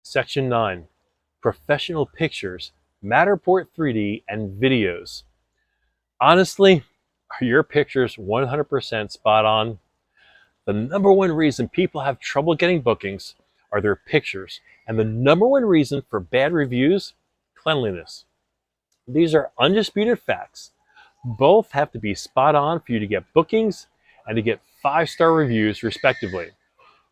Section 9, Professional Pictures, Matterport 3D, and Videos. Honestly, are your pictures 100% spot on? The number one reason people have trouble getting bookings are their pictures, and the number one reason for bad reviews, cleanliness. These are undisputed facts. Both have to be spot on for you to get bookings and to get 5-star reviews, respectively.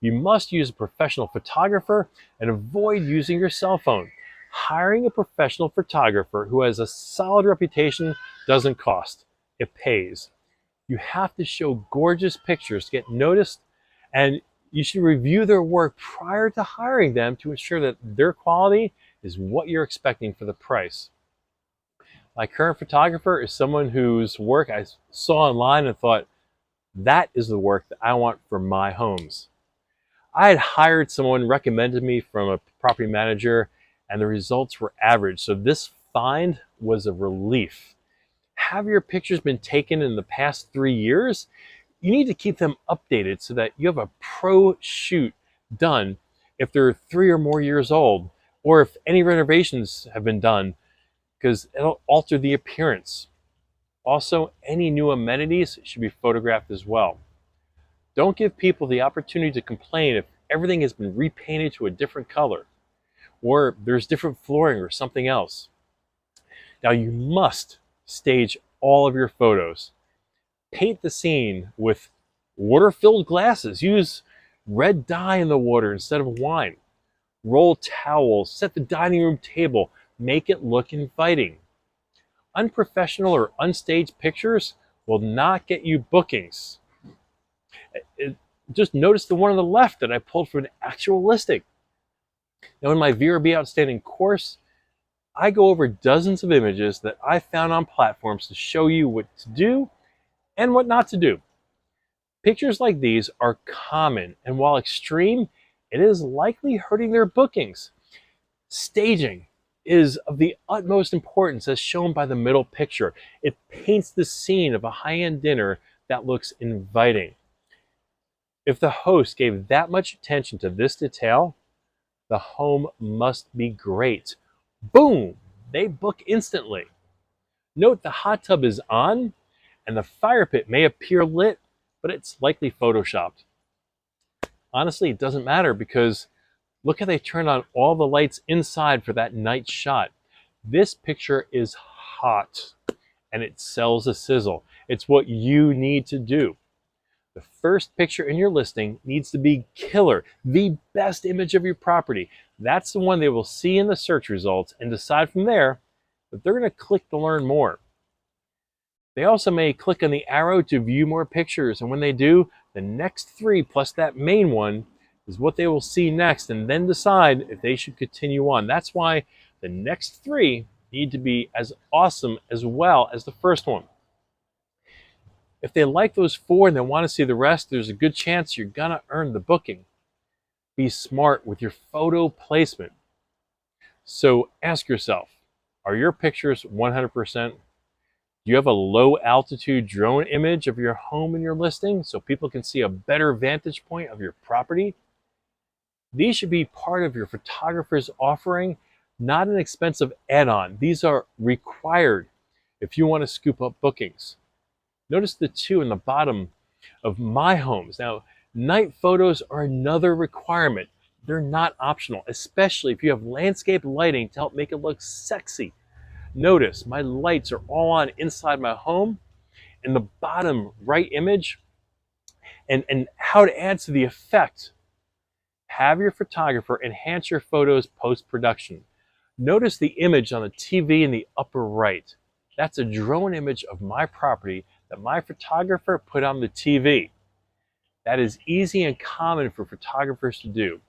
You must use a professional photographer and avoid using your cell phone. Hiring a professional photographer who has a solid reputation doesn't cost. It pays. You have to show gorgeous pictures to get noticed, and you should review their work prior to hiring them to ensure that their quality is what you're expecting for the price. My current photographer is someone whose work I saw online and thought, that is the work that I want for my homes. I had hired someone recommended me from a property manager, and the results were average. So this find was a relief. Have your pictures been taken in the past 3 years? You need to keep them updated so that you have a pro shoot done if they're 3 or more years old, or if any renovations have been done, because it'll alter the appearance. Also, any new amenities should be photographed as well. Don't give people the opportunity to complain if everything has been repainted to a different color, or there's different flooring or something else. Now, you must stage all of your photos. Paint the scene with water-filled glasses. Use red dye in the water instead of wine. Roll towels. Set the dining room table. Make it look inviting. Unprofessional or unstaged pictures will not get you bookings. Just notice the one on the left that I pulled from an actual listing. Now, in my VRB Outstanding course, I go over dozens of images that I found on platforms to show you what to do and what not to do. Pictures like these are common, and while extreme, it is likely hurting their bookings. Staging is of the utmost importance, as shown by the middle picture. It paints the scene of a high-end dinner that looks inviting. If the host gave that much attention to this detail, the home must be great. Boom! They book instantly. Note the hot tub is on, and the fire pit may appear lit, but it's likely photoshopped. Honestly, it doesn't matter, because look how they turned on all the lights inside for that night shot. This picture is hot, and it sells a sizzle. It's what you need to do. The first picture in your listing needs to be killer, the best image of your property. That's the one they will see in the search results and decide from there that they're going to click to learn more. They also may click on the arrow to view more pictures, and when they do, the next 3 plus that main one is what they will see next, and then decide if they should continue on. That's why the next 3 need to be as awesome as well as the first one. If they like those 4 and they want to see the rest, there's a good chance you're going to earn the booking. Be smart with your photo placement. So ask yourself, are your pictures 100%? Do you have a low altitude drone image of your home in your listing so people can see a better vantage point of your property? These should be part of your photographer's offering, not an expensive add-on. These are required if you want to scoop up bookings. Notice the 2 in the bottom of my homes. Now, night photos are another requirement. They're not optional, especially if you have landscape lighting to help make it look sexy. Notice my lights are all on inside my home. In the bottom right image, and how to add to the effect. Have your photographer enhance your photos post-production. Notice the image on the TV in the upper right. That's a drone image of my property that my photographer put on the TV. That is easy and common for photographers to do.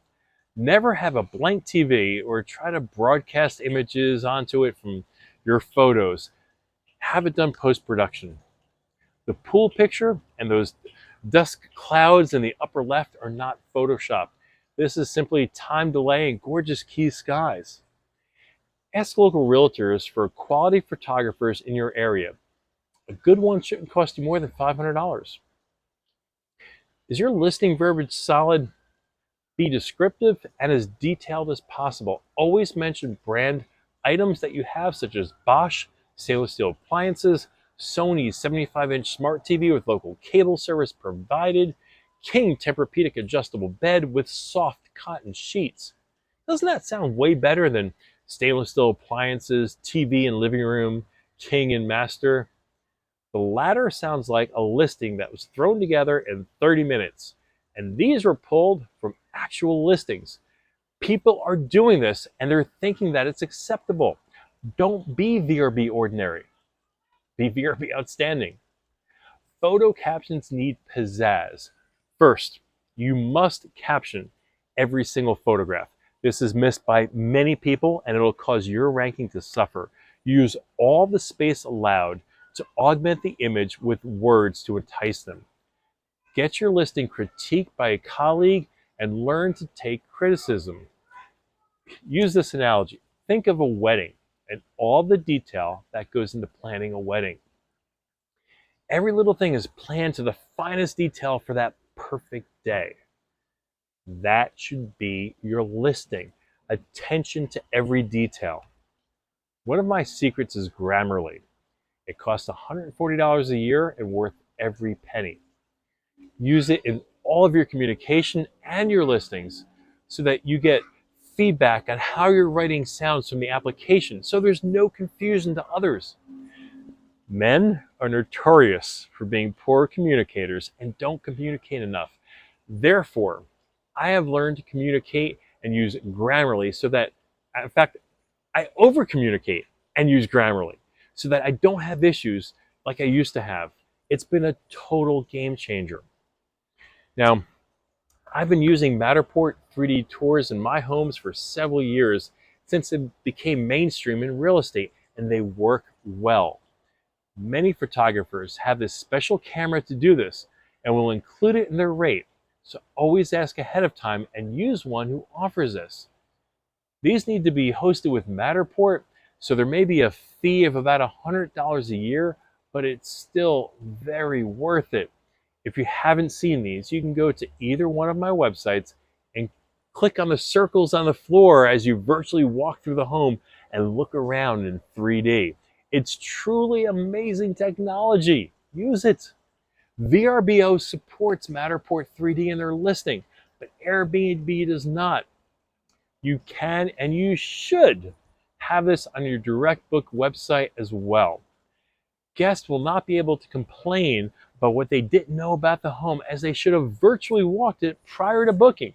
Never have a blank TV or try to broadcast images onto it from your photos. Have it done post-production. The pool picture and those dusk clouds in the upper left are not photoshopped. This is simply time delay and gorgeous key skies. Ask local realtors for quality photographers in your area. A good one shouldn't cost you more than $500. Is your listing verbiage solid? Be descriptive and as detailed as possible. Always mention brand items that you have, such as Bosch stainless steel appliances, Sony's 75-inch smart TV with local cable service provided, King Tempur-Pedic adjustable bed with soft cotton sheets. Doesn't that sound way better than stainless steel appliances, TV and living room, King and Master? The latter sounds like a listing that was thrown together in 30 minutes. And these were pulled from actual listings. People are doing this and they're thinking that it's acceptable. Don't be VRB ordinary. Be VRB outstanding. Photo captions need pizzazz. First, you must caption every single photograph. This is missed by many people and it'll cause your ranking to suffer. Use all the space allowed to augment the image with words to entice them. Get your listing critiqued by a colleague and learn to take criticism. Use this analogy. Think of a wedding and all the detail that goes into planning a wedding. Every little thing is planned to the finest detail for that perfect day. That should be your listing. Attention to every detail. One of my secrets is Grammarly. It costs $140 a year and worth every penny. Use it in all of your communication and your listings so that you get feedback on how your writing sounds from the application, so there's no confusion to others. Men are notorious for being poor communicators and don't communicate enough. Therefore, I have learned to communicate and use Grammarly so that, in fact, I over-communicate and use Grammarly so that I don't have issues like I used to have. It's been a total game changer. Now, I've been using Matterport 3D tours in my homes for several years since it became mainstream in real estate, and they work well. Many photographers have this special camera to do this and will include it in their rate, so always ask ahead of time and use one who offers this. These need to be hosted with Matterport, so there may be a fee of about $100 a year, but it's still very worth it. If you haven't seen these, you can go to either one of my websites and click on the circles on the floor as you virtually walk through the home and look around in 3D. It's truly amazing technology. Use it. VRBO supports Matterport 3D in their listing, but Airbnb does not. You can and you should have this on your direct book website as well. Guests will not be able to complain about what they didn't know about the home, as they should have virtually walked it prior to booking.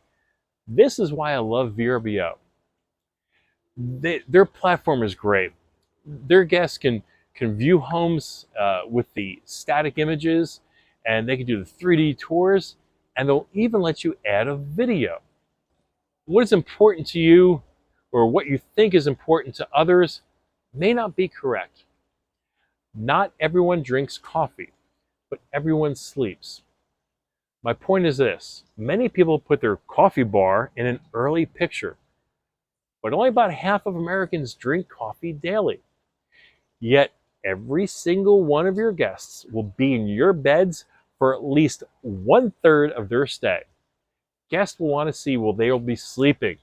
This is why I love VRBO. Their platform is great. Their guests can view homes with the static images, and they can do the 3D tours, and they'll even let you add a video. What is important to you or what you think is important to others may not be correct. Not everyone drinks coffee, but everyone sleeps. My point is this: many people put their coffee bar in an early picture, but only about half of Americans drink coffee daily. Yet every single one of your guests will be in your beds for at least 1/3 of their stay. Guests will want to see while they will be sleeping.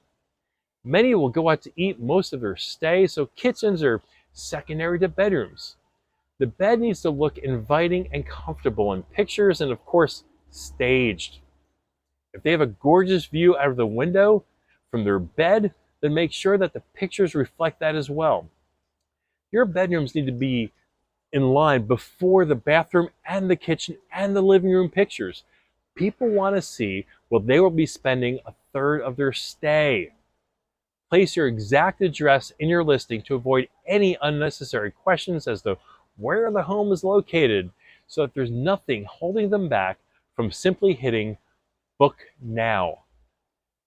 Many will go out to eat most of their stay, so kitchens are secondary to bedrooms. The bed needs to look inviting and comfortable in pictures, and of course, staged. If they have a gorgeous view out of the window from their bed, then make sure that the pictures reflect that as well. Your bedrooms need to be in line before the bathroom and the kitchen and the living room pictures. People want to see where they will be spending 1/3 of their stay. Place your exact address in your listing to avoid any unnecessary questions as to where the home is located, so that there's nothing holding them back from simply hitting book now.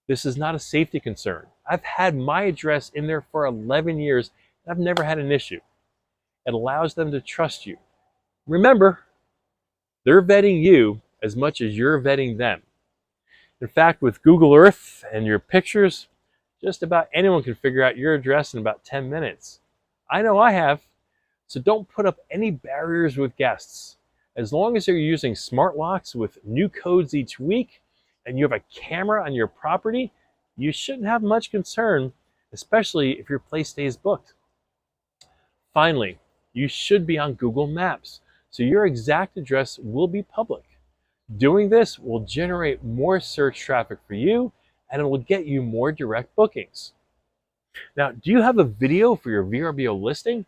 This is not a safety concern. I've had my address in there for 11 years and I've never had an issue. It allows them to trust you. Remember, they're vetting you as much as you're vetting them. In fact, with Google Earth and your pictures, just about anyone can figure out your address in about 10 minutes. I know I have. So don't put up any barriers with guests. As long as they're using smart locks with new codes each week, and you have a camera on your property, you shouldn't have much concern, especially if your place stays booked. Finally, you should be on Google Maps, so your exact address will be public. Doing this will generate more search traffic for you, and it will get you more direct bookings. Now, do you have a video for your VRBO listing?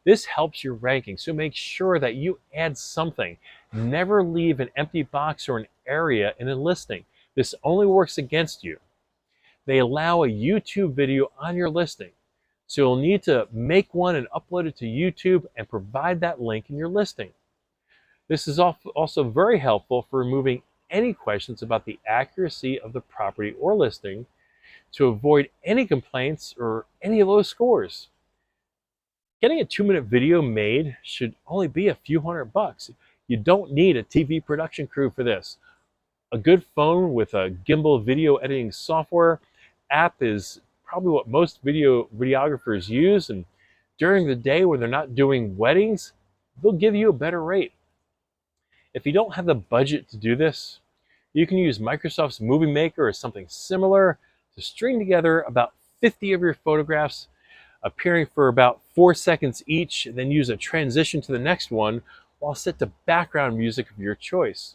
This helps your ranking, so make sure that you add something. Never leave an empty box or an area in a listing. This only works against you. They allow a YouTube video on your listing, so you'll need to make one and upload it to YouTube and provide that link in your listing. This is also very helpful for removing any questions about the accuracy of the property or listing to avoid any complaints or any low scores. Getting a 2-minute video made should only be a few $100. You don't need a TV production crew for this. A good phone with a gimbal video editing software app is probably what most videographers use, and during the day when they're not doing weddings, they'll give you a better rate. If you don't have the budget to do this, you can use Microsoft's Movie Maker or something similar to string together about 50 of your photographs appearing for about 4 seconds each, then use a transition to the next one while set to background music of your choice.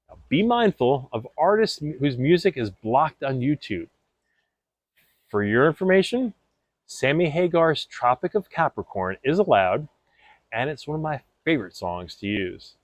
Now, be mindful of artists whose music is blocked on YouTube. For your information, Sammy Hagar's Tropic of Capricorn is allowed, and it's one of my favorite songs to use.